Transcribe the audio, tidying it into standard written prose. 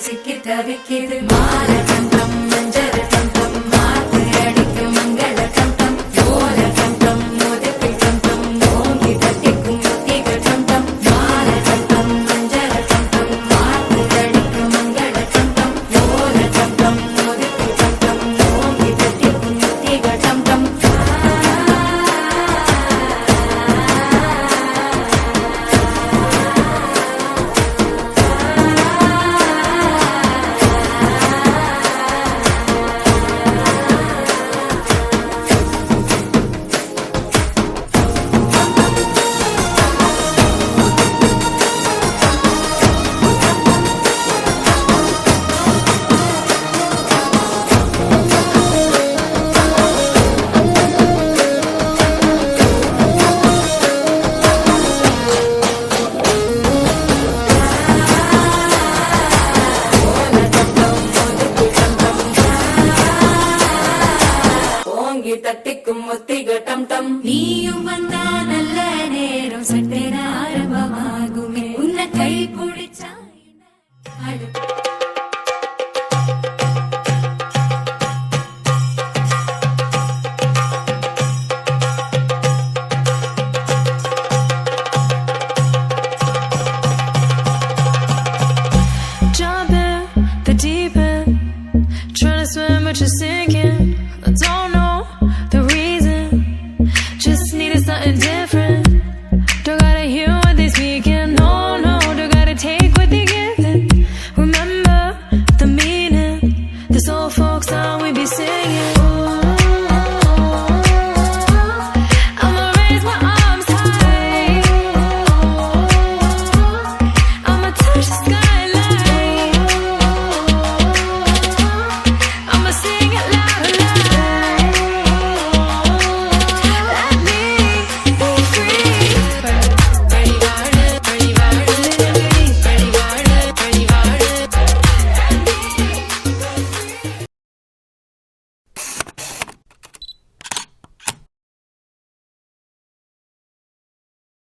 சிக்கி தவிக்கிது மாலை கண்டம் மஞ்சள் கண்டம் மாத்து அடிக்கு மங்கள கண்டம் ஓல கண்டம் மோதுக்கு கண்டம் ஓங்கி தட்டிக்கும் முத்திக கண்டம் மாலை கண்டம் மஞ்சள் கண்டம் மாத்து அடிக்கு மங்கள கண்டம் ஓல கண்டம் மோதுக்கு கண்டம் ஓங்கி தட்டிக்கும் முத்திக கண்டம் தட்டிக்கும் முத்திக டம் டம் நீயும் வந்தா நல்ல நேரம் சட்டென ஆரம்பமாகுமே உன்னை கை பிடிச்சா